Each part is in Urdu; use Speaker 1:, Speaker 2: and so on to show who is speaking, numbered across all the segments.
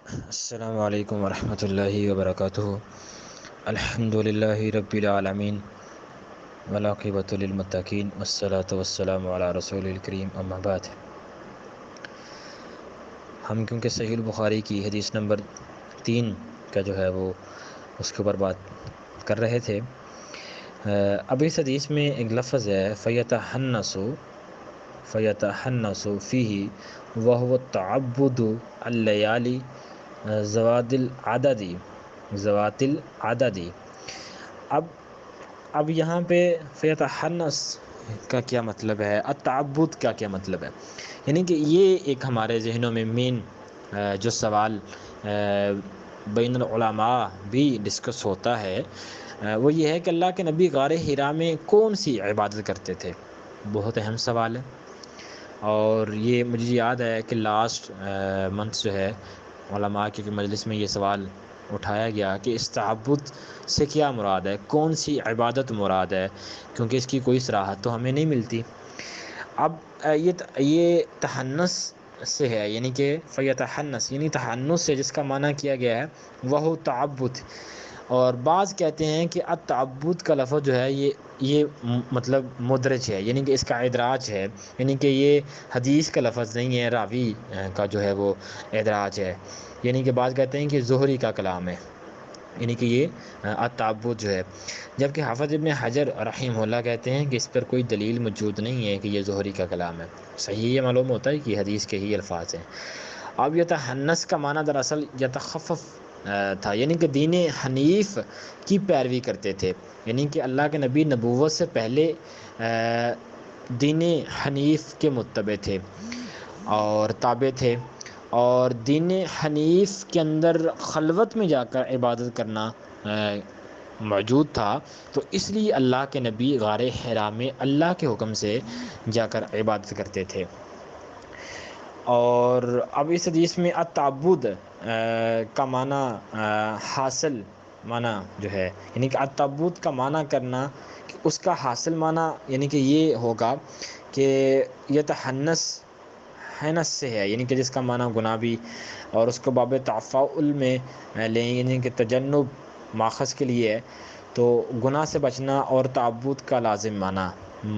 Speaker 1: السلام علیکم ورحمۃ اللہ وبرکاتہ۔ الحمد للہ رب العالمین والعاقبۃ للمتقین والصلاة والسلام علی رسول الکریم اما بعد۔ ہم کیونکہ صحیح البخاری کی حدیث نمبر 3 کا جو ہے وہ اس کے اوپر بات کر رہے تھے۔ اب اس حدیث میں ایک لفظ ہے فیتحنس فیہ وہو التعبد اللیالی ذوات العددی۔ اب یہاں پہ فیتحنس کا کیا مطلب ہے، التعبد کا کیا مطلب ہے، یعنی کہ یہ ایک ہمارے ذہنوں میں مین جو سوال بین العلماء بھی ڈسکس ہوتا ہے وہ یہ ہے کہ اللہ کے نبی غار حرا میں کون سی عبادت کرتے تھے۔ بہت اہم سوال ہے، اور یہ مجھے یاد ہے کہ لاسٹ منتھ جو ہے علماء کی مجلس میں یہ سوال اٹھایا گیا کہ اس تعبد سے کیا مراد ہے، کون سی عبادت مراد ہے، کیونکہ اس کی کوئی صراحت تو ہمیں نہیں ملتی۔ اب یہ تحنس سے ہے، یعنی کہ فیتحنس یعنی تحنس سے جس کا معنی کیا گیا ہے وہ تعبد، اور بعض کہتے ہیں کہ التعبد کا لفظ جو ہے یہ مطلب مدرج ہے، یعنی کہ اس کا ادراج ہے، یعنی کہ یہ حدیث کا لفظ نہیں ہے، راوی کا جو ہے وہ ادراج ہے، یعنی کہ بعض کہتے ہیں کہ زہری کا کلام ہے، یعنی کہ یہ التعبد جو ہے، جبکہ حافظ ابن حجر رحمہ اللہ کہتے ہیں کہ اس پر کوئی دلیل موجود نہیں ہے کہ یہ زہری کا کلام ہے۔ صحیح یہ معلوم ہوتا ہے کہ حدیث کے ہی الفاظ ہیں۔ اب یہ تحنس کا معنی دراصل یتخفف تھا، یعنی کہ دین حنیف کی پیروی کرتے تھے، یعنی کہ اللہ کے نبی نبوت سے پہلے دین حنیف کے متبع تھے اور تابع تھے، اور دین حنیف کے اندر خلوت میں جا کر عبادت کرنا موجود تھا، تو اس لیے اللہ کے نبی غار حرا میں اللہ کے حکم سے جا کر عبادت کرتے تھے۔ اور اب اس حدیث میں التعبد کا معنی حاصل معنی جو ہے، یعنی کہ التعبد کا معنی کرنا، اس کا حاصل معنی یعنی کہ یہ ہوگا کہ یتحنس حنس سے ہے، یعنی کہ جس کا معنی گناہ بھی، اور اس کو باب تفاعل میں لیں، یعنی کہ تجنب ماخذ کے لیے ہے، تو گناہ سے بچنا اور تعبد کا لازم معنی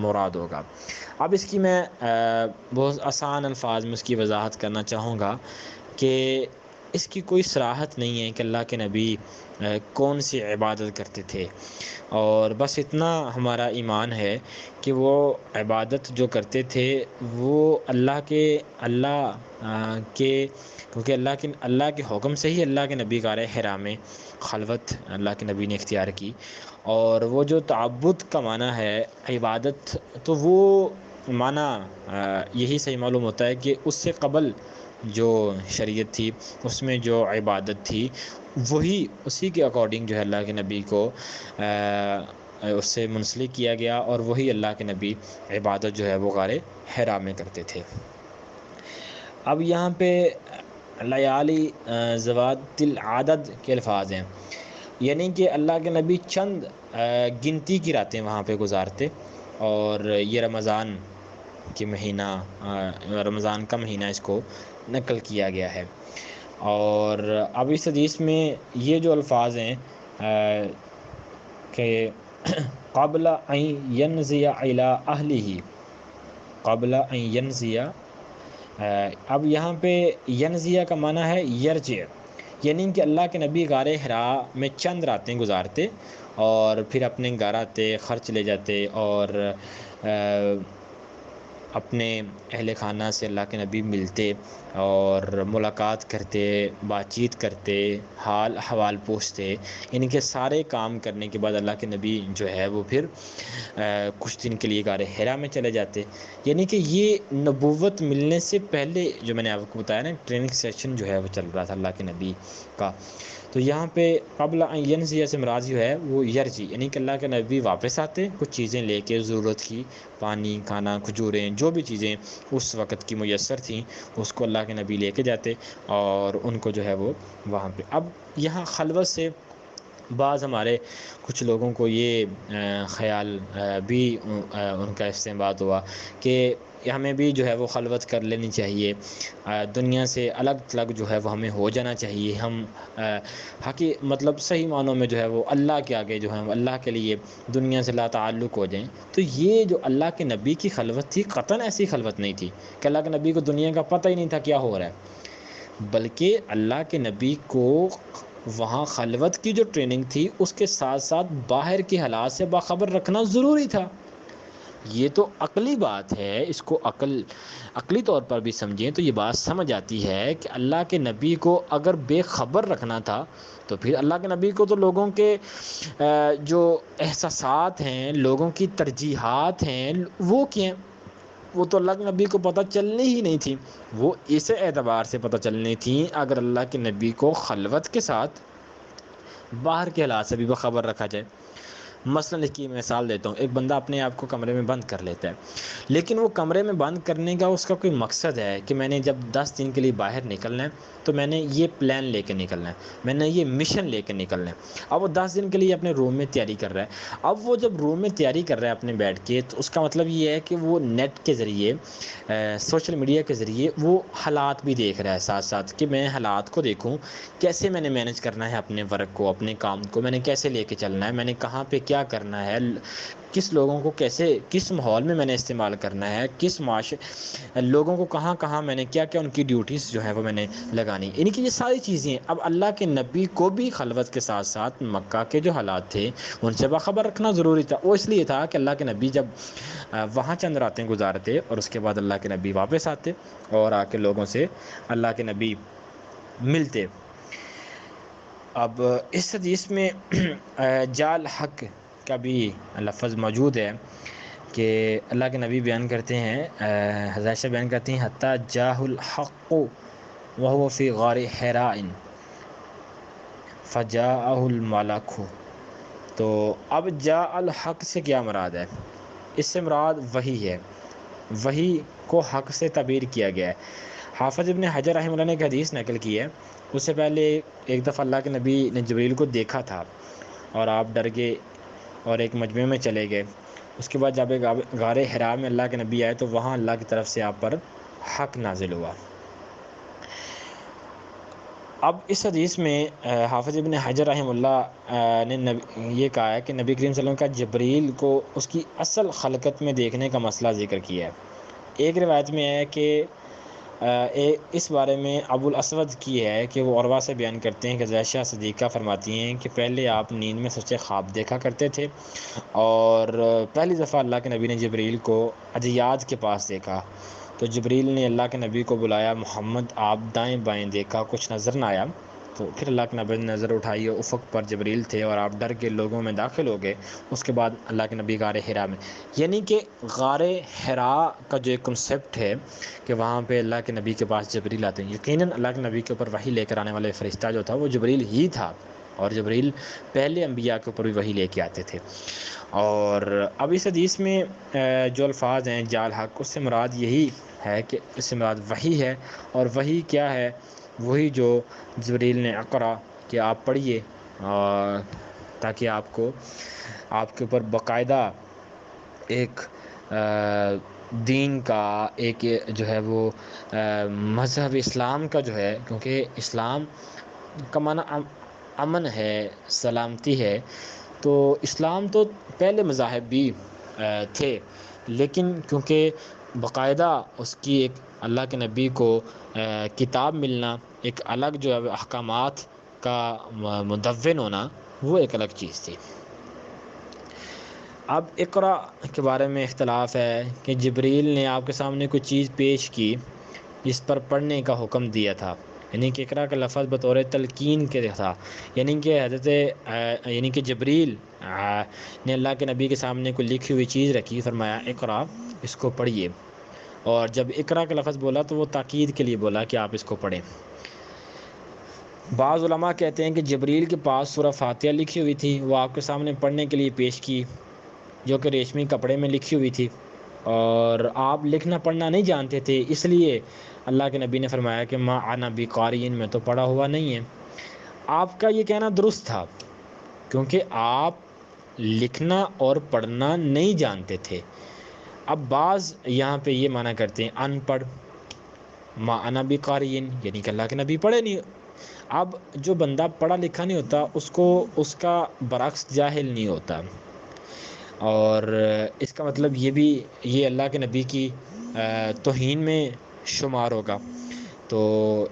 Speaker 1: مراد ہوگا۔ اب اس کی میں بہت آسان الفاظ میں اس کی وضاحت کرنا چاہوں گا کہ اس کی کوئی صراحت نہیں ہے کہ اللہ کے نبی کون سی عبادت کرتے تھے، اور بس اتنا ہمارا ایمان ہے کہ وہ عبادت جو کرتے تھے وہ اللہ کے کیونکہ اللہ کے حکم سے ہی اللہ کے نبی غار حرا میں خلوت اللہ کے نبی نے اختیار کی، اور وہ جو تعبد کا معنی ہے عبادت، تو وہ معنی یہی صحیح معلوم ہوتا ہے کہ اس سے قبل جو شریعت تھی اس میں جو عبادت تھی وہی اسی کے اکارڈنگ جو ہے اللہ کے نبی کو اس سے منسلک کیا گیا، اور وہی اللہ کے نبی عبادت جو ہے وہ غار حرا میں کرتے تھے۔ اب یہاں پہ لیالی ذوات العدد کے الفاظ ہیں، یعنی کہ اللہ کے نبی چند گنتی کی راتیں وہاں پہ گزارتے، اور یہ رمضان کا مہینہ اس کو نقل کیا گیا ہے۔ اور اب اس حدیث میں یہ جو الفاظ ہیں کہ قبل ان ینزی الی اہلہ، قبل ان ینزی، اب یہاں پہ ینزیہ کا معنی ہے یرجع، یعنی کہ اللہ کے نبی غار حرا میں چند راتیں گزارتے اور پھر اپنے گھر آتے، خرچ لے جاتے، اور اپنے اہل خانہ سے اللہ کے نبی ملتے اور ملاقات کرتے، بات چیت کرتے، حال احوال پوچھتے، یعنی کہ سارے کام کرنے کے بعد اللہ کے نبی جو ہے وہ پھر کچھ دن کے لیے غار حرا میں چلے جاتے، یعنی کہ یہ نبوت ملنے سے پہلے جو میں نے آپ کو بتایا نا ٹریننگ سیشن جو ہے وہ چل رہا تھا اللہ کے نبی کا۔ تو یہاں پہ قبل ان ینزی سے مراد جو ہے وہ یرجی، یعنی کہ اللہ کے نبی واپس آتے کچھ چیزیں لے کے، ضرورت کی، پانی، کھانا، کھجوریں، جو بھی چیزیں اس وقت کی میسر تھیں اس کو اللہ کے نبی لے کے جاتے، اور ان کو جو ہے وہ وہاں پہ۔ اب یہاں خلوت سے بعض ہمارے کچھ لوگوں کو یہ خیال بھی ان کا استنباط ہوا کہ ہمیں بھی جو ہے وہ خلوت کر لینی چاہیے، دنیا سے الگ تھلگ جو ہے وہ ہمیں ہو جانا چاہیے، ہم مطلب صحیح معنوں میں جو ہے وہ اللہ کے آگے جو ہے اللہ کے لیے دنیا سے لا تعلق ہو جائیں۔ تو یہ جو اللہ کے نبی کی خلوت تھی قطعاً ایسی خلوت نہیں تھی کہ اللہ کے نبی کو دنیا کا پتہ ہی نہیں تھا کیا ہو رہا ہے، بلکہ اللہ کے نبی کو وہاں خلوت کی جو ٹریننگ تھی اس کے ساتھ ساتھ باہر کے حالات سے باخبر رکھنا ضروری تھا۔ یہ تو عقلی بات ہے، اس کو عقلی طور پر بھی سمجھیں تو یہ بات سمجھ آتی ہے کہ اللہ کے نبی کو اگر بے خبر رکھنا تھا تو پھر اللہ کے نبی کو تو لوگوں کے جو احساسات ہیں، لوگوں کی ترجیحات ہیں، وہ کیا، وہ تو اللہ کے نبی کو پتہ چلنی ہی نہیں تھی، وہ اس اعتبار سے پتہ چلنی تھی اگر اللہ کے نبی کو خلوت کے ساتھ باہر کے حالات سے بھی باخبر رکھا جائے۔ مثلاً اس کی مثال دیتا ہوں، ایک بندہ اپنے آپ کو کمرے میں بند کر لیتا ہے، لیکن وہ کمرے میں بند کرنے کا اس کا کوئی مقصد ہے کہ میں نے جب 10 دن کے لیے باہر نکلنا ہے تو میں نے یہ پلان لے کے نکلنا ہے، میں نے یہ مشن لے کے نکلنا ہے۔ اب وہ 10 دن کے لیے اپنے روم میں تیاری کر رہا ہے، اب وہ جب روم میں تیاری کر رہا ہے اپنے بیٹھ کے، تو اس کا مطلب یہ ہے کہ وہ نیٹ کے ذریعے سوشل میڈیا کے ذریعے وہ حالات بھی دیکھ رہا ہے، ساتھ ساتھ کہ میں حالات کو دیکھوں کیسے میں نے مینج کرنا ہے اپنے ورک کو، اپنے کام کو میں نے کیسے لے کے چلنا ہے، میں نے کہاں پہ کیا کرنا ہے، کس لوگوں کو کیسے کس ماحول میں نے استعمال کرنا ہے، کس لوگوں کو کہاں کہاں میں نے کیا کیا ان کی ڈیوٹیز جو ہے وہ میں نے لگانی، یعنی کہ یہ ساری چیزیں اب اللہ کے نبی کو بھی خلوت کے ساتھ ساتھ مکہ کے جو حالات تھے ان سے باخبر رکھنا ضروری تھا۔ وہ اس لیے تھا کہ اللہ کے نبی جب وہاں چند راتیں گزارتے اور اس کے بعد اللہ کے نبی واپس آتے اور آ کے لوگوں سے اللہ کے نبی ملتے۔ اب اس حدیث میں جال حق کا بھی لفظ موجود ہے کہ اللہ کے نبی بیان کرتے ہیں، حضرت عائشہ بیان کرتی ہیں، حتیٰ جاہ الحق وهو فی غار حراء فجاءہ الملک۔ تو اب جاء الحق سے کیا مراد ہے؟ اس سے مراد وحی ہے، وحی کو حق سے تعبیر کیا گیا ہے۔ حافظ ابن حجر رحمہ اللہ نے ایک حدیث نقل کی ہے، اس سے پہلے ایک دفعہ اللہ کے نبی نے جبریل کو دیکھا تھا اور آپ ڈر گئے اور ایک مجمع میں چلے گئے۔ اس کے بعد جب غار حراء میں اللہ کے نبی آئے تو وہاں اللہ کی طرف سے آپ پر حق نازل ہوا۔ اب اس حدیث میں حافظ ابن حجر رحمہ اللہ نے یہ کہا ہے کہ نبی کریم صلی اللہ علیہ وسلم کا جبریل کو اس کی اصل خلقت میں دیکھنے کا مسئلہ ذکر کیا ہے۔ ایک روایت میں ہے کہ اس بارے میں ابو الاسود کی ہے کہ وہ عروہ سے بیان کرتے ہیں کہ عائشہ صدیقہ فرماتی ہیں کہ پہلے آپ نیند میں سچے خواب دیکھا کرتے تھے اور پہلی دفعہ اللہ کے نبی نے جبریل کو عدیات کے پاس دیکھا تو جبریل نے اللہ کے نبی کو بلایا، محمد آپ دائیں بائیں دیکھا، کچھ نظر نہ آیا، تو پھر اللہ کے نبی نے نظر اٹھائی اور افق پر جبریل تھے اور آپ ڈر کے لوگوں میں داخل ہو گئے۔ اس کے بعد اللہ کے نبی غار حراء میں، یعنی کہ غار حراء کا جو ایک کنسیپٹ ہے کہ وہاں پہ اللہ کے نبی کے پاس جبریل آتے ہیں، یقیناً اللہ کے نبی کے اوپر وحی لے کر آنے والے فرشتہ جو تھا وہ جبریل ہی تھا، اور جبریل پہلے انبیاء کے اوپر بھی وحی لے کے آتے تھے۔ اور اب اس حدیث میں جو الفاظ ہیں جال حق، اس سے مراد یہی ہے کہ اس سے مراد وحی ہے، اور وحی کیا ہے؟ وہی جو جبریل نے اقرا کہ آپ پڑھیے تاکہ آپ کے اوپر باقاعدہ ایک دین کا ایک جو ہے وہ مذہب اسلام کا جو ہے، کیونکہ اسلام کا معنی امن ہے، سلامتی ہے، تو اسلام تو پہلے مذاہب بھی تھے، لیکن کیونکہ باقاعدہ اس کی ایک اللہ کے نبی کو کتاب ملنا، ایک الگ جو ہے احکامات کا مدون ہونا، وہ ایک الگ چیز تھی۔ اب اقرا کے بارے میں اختلاف ہے کہ جبریل نے آپ کے سامنے کوئی چیز پیش کی جس پر پڑھنے کا حکم دیا تھا، یعنی کہ اقرا کا لفظ بطور تلقین کے تھا، یعنی کہ جبریل نے اللہ کے نبی کے سامنے کوئی لکھی ہوئی چیز رکھی، فرمایا اقرا، اس کو پڑھیے، اور جب اقرا کا لفظ بولا تو وہ تاکید کے لیے بولا کہ آپ اس کو پڑھیں۔ بعض علماء کہتے ہیں کہ جبریل کے پاس سورہ فاتحہ لکھی ہوئی تھی، وہ آپ کے سامنے پڑھنے کے لیے پیش کی، جو کہ ریشمی کپڑے میں لکھی ہوئی تھی، اور آپ لکھنا پڑھنا نہیں جانتے تھے، اس لیے اللہ کے نبی نے فرمایا کہ ما انا بقارئ، میں تو پڑھا ہوا نہیں ہے۔ آپ کا یہ کہنا درست تھا کیونکہ آپ لکھنا اور پڑھنا نہیں جانتے تھے، اب بعض یہاں پہ یہ معنی کرتے ہیں ان پڑھ، ما انا بقارئین، یعنی کہ اللہ کے نبی پڑھے نہیں۔ اب جو بندہ پڑھا لکھا نہیں ہوتا اس کو اس کا برعکس جاہل نہیں ہوتا، اور اس کا مطلب یہ بھی یہ اللہ کے نبی کی توہین میں شمار ہوگا، تو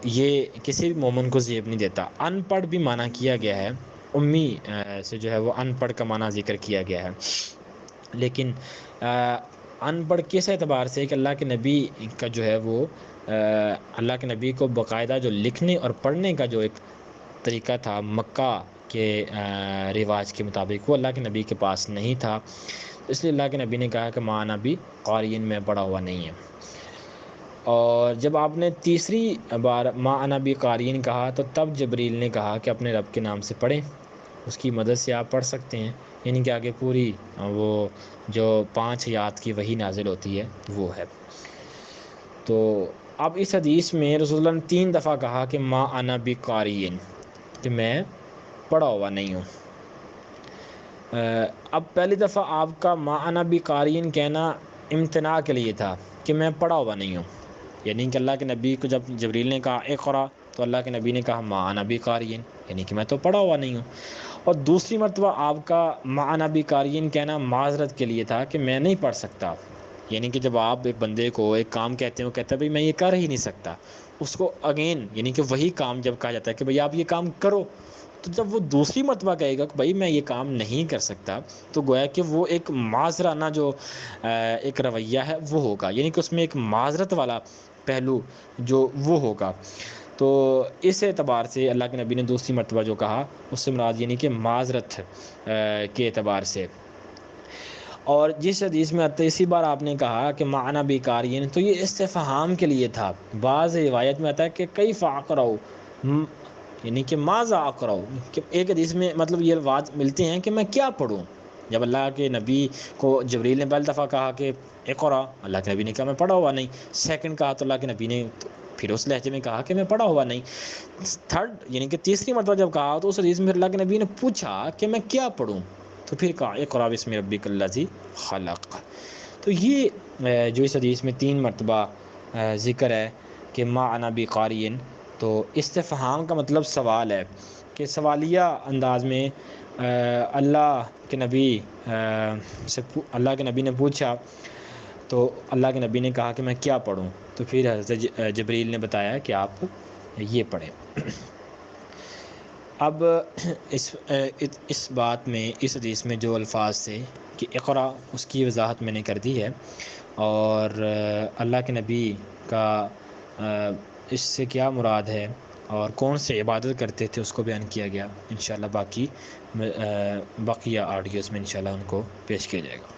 Speaker 1: یہ کسی بھی مومن کو زیب نہیں دیتا۔ ان پڑھ بھی معنی کیا گیا ہے، امی سے جو ہے وہ ان پڑھ کا معنی ذکر کیا گیا ہے، لیکن ان پڑھ کس اعتبار سے کہ اللہ کے نبی کا جو ہے وہ اللہ کے نبی کو باقاعدہ جو لکھنے اور پڑھنے کا جو ایک طریقہ تھا مکہ کے رواج کے مطابق، وہ اللہ کے نبی کے پاس نہیں تھا، اس لیے اللہ کے نبی نے کہا کہ ما انا بقارئین، میں پڑھا ہوا نہیں ہے۔ اور جب آپ نے تیسری بار ما انا بقارئین کہا تو تب جبریل نے کہا کہ اپنے رب کے نام سے پڑھیں، اس کی مدد سے آپ پڑھ سکتے ہیں، یعنی کہ آگے پوری وہ جو 5 آیات کی وحی نازل ہوتی ہے وہ ہے۔ تو اب اس حدیث میں رسول اللہ نے 3 دفعہ کہا کہ ما انا بقارئین، کہ میں پڑھا ہوا نہیں ہوں۔ اب پہلی دفعہ آپ کا ما انا بقارئین کہنا امتناع کے لیے تھا کہ میں پڑھا ہوا نہیں ہوں، یعنی کہ اللہ کے نبی کو جب جبریل نے کہا اقرا تو اللہ کے نبی نے کہا ما انا بقارئین، یعنی کہ میں تو پڑھا ہوا نہیں ہوں۔ اور دوسری مرتبہ آپ کا ما انا بقارئین کہنا معذرت کے لیے تھا کہ میں نہیں پڑھ سکتا، یعنی کہ جب آپ ایک بندے کو ایک کام کہتے ہیں، وہ کہتا ہے بھائی میں یہ کر ہی نہیں سکتا، اس کو اگین یعنی کہ وہی کام جب کہا جاتا ہے کہ بھائی آپ یہ کام کرو، تو جب وہ دوسری مرتبہ کہے گا کہ بھائی میں یہ کام نہیں کر سکتا، تو گویا کہ وہ ایک معذرانہ جو ایک رویہ ہے وہ ہوگا، یعنی کہ اس میں ایک معذرت والا پہلو جو وہ ہوگا۔ تو اس اعتبار سے اللہ کے نبی نے دوسری مرتبہ جو کہا اس سے مراد یعنی کہ معذرت کے اعتبار سے۔ اور جس حدیث میں تیسری بار آپ نے کہا کہ ما انا بقارئین، تو یہ استفہام کے لیے تھا۔ بعض روایت میں آتا ہے کہ کیف اقرؤ، یعنی کہ ماذا اقرؤ، کہ ایک حدیث میں مطلب یہ الفاظ ملتے ہیں کہ میں کیا پڑھوں۔ جب اللہ کے نبی کو جبریل نے پہلی دفعہ کہا کہ اقرا، اللہ کے نبی نے کہا میں پڑھا ہوا نہیں، سیکنڈ کہا تو اللہ کے نبی نے پھر اس لہجے میں کہا کہ میں پڑھا ہوا نہیں، تھرڈ یعنی کہ تیسری مرتبہ جب کہا تو اس حدیث میں اللہ کے نبی نے پوچھا کہ میں کیا پڑھوں، تو پھر کہا اقرا بسم ربک الذی خلق۔ تو یہ جو اس حدیث میں 3 مرتبہ ذکر ہے کہ ما انا بقارئین، تو استفہام کا مطلب سوال ہے، کہ سوالیہ انداز میں اللہ کے نبی سے اللہ کے نبی نے پوچھا تو اللہ کے نبی نے کہا کہ میں کیا پڑھوں، تو پھر حضرت جبریل نے بتایا کہ آپ یہ پڑھیں۔ اب اس بات میں اس حدیث میں جو الفاظ تھے کہ اقرا، اس کی وضاحت میں نے کر دی ہے، اور اللہ کے نبی کا اس سے کیا مراد ہے اور کون سے عبادت کرتے تھے اس کو بیان کیا گیا۔ انشاءاللہ بقیہ آڈیوز میں انشاءاللہ ان کو پیش کیا جائے گا۔